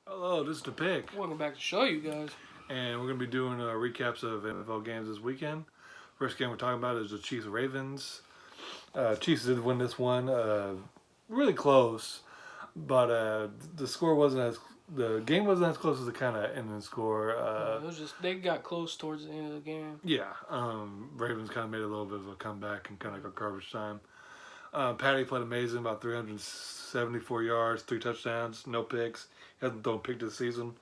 Hello, this is the pick, Welcome back to show you guys. and we're going to be doing recaps of NFL games this weekend. First game we're talking about is the Chiefs Ravens. Chiefs did win this one, really close, but the score wasn't as the game wasn't as close as the kind of ending score. It was just they got close towards the end of the game. Yeah, Ravens kind of made a little bit of a comeback and kind of got garbage time. Patty played amazing, about 374 yards, 3 touchdowns, no picks. He hasn't thrown a pick this season.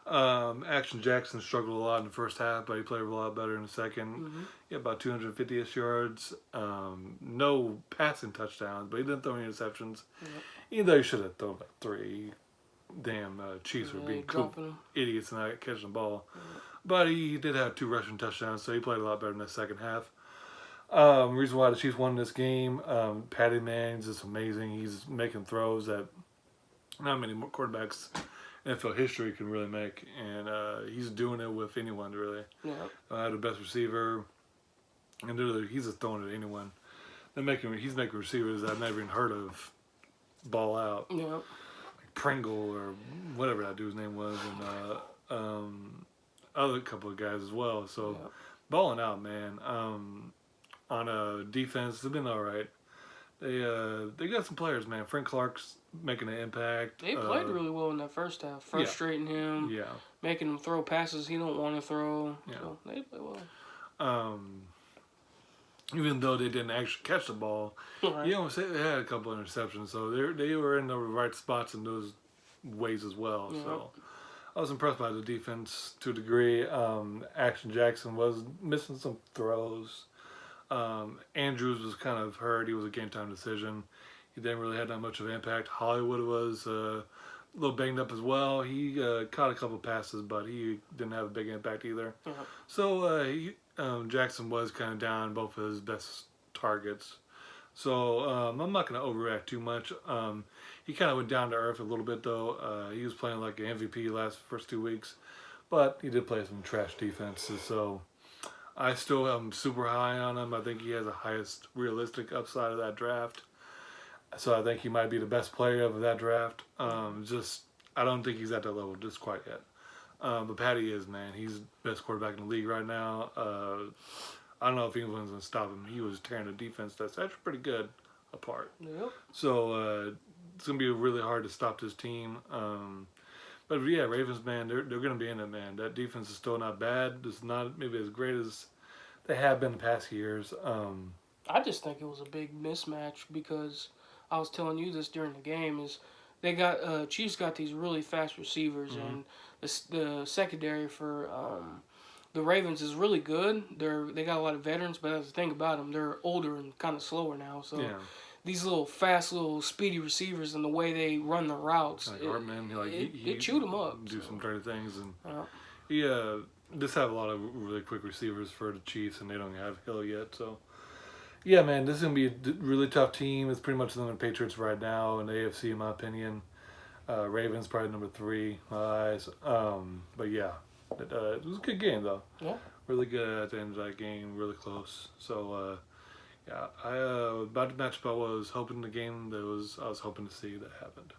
Yep. Action Jackson struggled a lot in the first half, but he played a lot better in the second. Mm-hmm. He had about 250-ish yards. No passing touchdowns, but he didn't throw any interceptions. Yep. Even though he should have thrown like 3. Damn, Chiefs were being dropping idiots and not catching the ball. Yep. But he did have 2 rushing touchdowns, so he played a lot better in the second half. Reason why the Chiefs won this game, Patty Manning's just amazing. He's making throws that not many more quarterbacks in NFL history can really make, and he's doing it with anyone really. Yep. The best receiver, and literally he's just throwing it at anyone. He's making receivers that I've never even heard of ball out, Yep. like Pringle or whatever that dude's name was, and other couple of guys as well. So Yep. balling out, man. On defense, they've been all right. They got some players, man. Frank Clark's making an impact. They played really well in that first half, frustrating him, Yeah. making him throw passes he don't want to throw. Yeah. So they play well. Even though they didn't actually catch the ball, Right. they had a couple of interceptions, so they were in the right spots in those ways as well. Yeah. So I was impressed by the defense to a degree. Action Jackson was missing some throws. Andrews was kind of hurt. He was a game time decision. He didn't really have that much of an impact. Hollywood was a little banged up as well. He caught a couple passes, but he didn't have a big impact either. Yeah. So Jackson was kind of down both of his best targets. So I'm not going to overreact too much. He kind of went down to earth a little bit, though. He was playing like an MVP first 2 weeks, but he did play some trash defenses. So I still am super high on him. I think he has the highest realistic upside of that draft. So I think he might be the best player of that draft. I don't think he's at that level just quite yet. But Patty is, man. He's the best quarterback in the league right now. I don't know if anyone's going to stop him. He was tearing the defense that's actually pretty good apart. Yep. So it's going to be really hard to stop this team. But yeah, Ravens, man, they're going to be in it, man. That defense is still not bad. It's not maybe as great as they have been the past years. I just think it was a big mismatch because I was telling you this during the game is they got Chiefs got these really fast receivers and the secondary for the Ravens is really good. They got a lot of veterans, but that's the thing about them, they're older and kind of slower now. So Yeah. these little fast, little speedy receivers and the way they run the routes, Like Hartman, it chewed him up. Do some dirty things, and Yeah. he just have a lot of really quick receivers for the Chiefs, and they don't have Hill yet. So yeah, man, this is gonna be a really tough team. It's pretty much the Patriots right now in the AFC, in my opinion. Ravens probably number 3 in my eyes. But yeah, it was a good game though. Yeah. Really good at the end of that game, really close. So yeah, about the matchup I was hoping the game I was hoping to see that happened.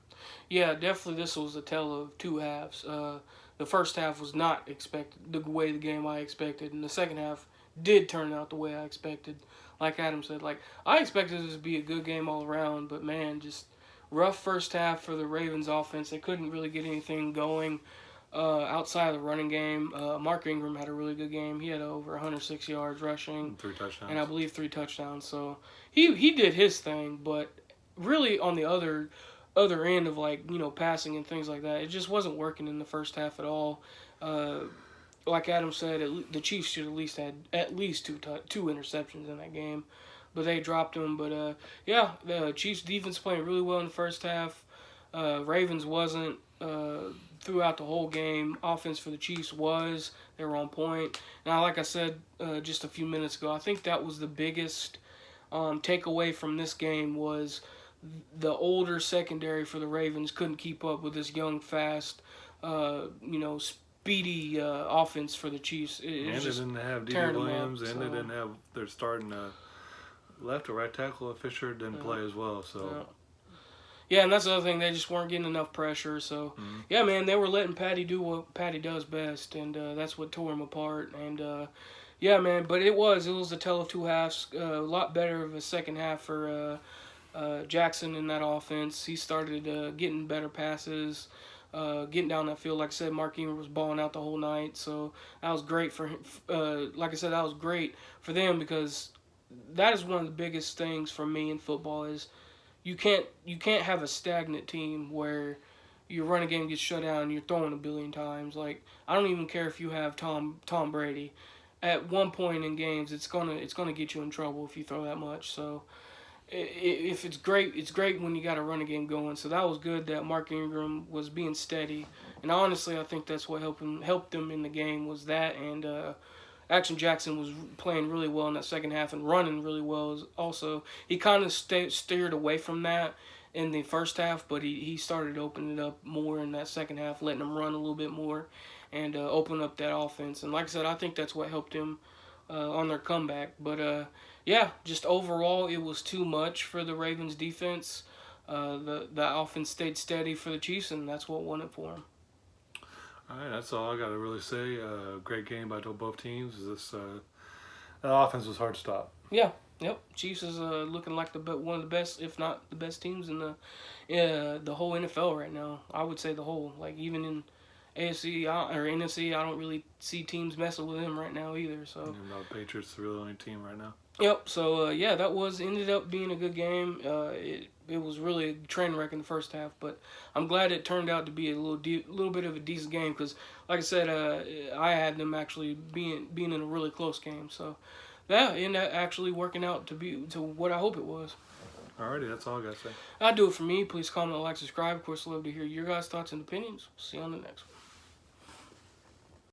Yeah, definitely this was a tale of two halves. The first half was not expected the way the game I expected, and the second half did turn out the way I expected. Like Adam said, like I expected it to be a good game all around, but man, just rough first half for the Ravens offense. They couldn't really get anything going outside of the running game. Mark Ingram had a really good game. He had over 106 yards rushing, 3 touchdowns, and I believe 3 touchdowns. So he did his thing, but really on the other end of passing and things like that, it just wasn't working in the first half at all. Like Adam said, the Chiefs should at least had at least two interceptions in that game, but they dropped them. But yeah, the Chiefs defense playing really well in the first half. Ravens wasn't throughout the whole game. Offense for the Chiefs was. They were on point. Now, like I said just a few minutes ago, I think that was the biggest takeaway from this game was the older secondary for the Ravens couldn't keep up with this young, fast, speedy offense for the Chiefs. And they didn't have D.D. Williams, and they didn't have their starting left or right tackle. Fisher didn't play as well, so. Yeah, and that's the other thing. They just weren't getting enough pressure. So, Mm-hmm. yeah, man, they were letting Patty do what Patty does best, and that's what tore him apart. And yeah, man, but it was a tale of two halves. A lot better of a second half for Jackson in that offense. He started getting better passes, getting down that field. Like I said, Mark Ingram was balling out the whole night, so that was great for him. Like I said, that was great for them because that is one of the biggest things for me in football is you can't have a stagnant team where your running game gets shut down and you're throwing a billion times. Like I don't even care if you have Tom Brady. At one point in games, it's gonna get you in trouble if you throw that much. So if it's great when you got a running game going. So that was good that Mark Ingram was being steady, and honestly, I think that's what helped them in the game was that, and Action Jackson was playing really well in that second half and running really well. Also, he kind of steered away from that in the first half, but he started opening it up more in that second half, letting them run a little bit more, and open up that offense. And like I said, I think that's what helped him on their comeback. But yeah, just overall, it was too much for the Ravens defense. The offense stayed steady for the Chiefs, and that's what won it for them. All right, that's all I got to really say. Great game by both teams. That offense was hard to stop. Yeah, yep. Chiefs is looking like one of the best, if not the best teams in the whole NFL right now. I would say the whole, like even in AFC or NFC, I don't really see teams messing with them right now either. So. And the Patriots are really the only team right now. Yep. So yeah, that ended up being a good game. It was really a train wreck in the first half, but I'm glad it turned out to be a little bit of a decent game because, like I said, I had them actually being in a really close game. So yeah, it ended up actually working out to what I hope it was. Alrighty, that's all I got to say. That'll do it for me. Please comment, like, subscribe. Of course, love to hear your guys' thoughts and opinions. See you on the next one.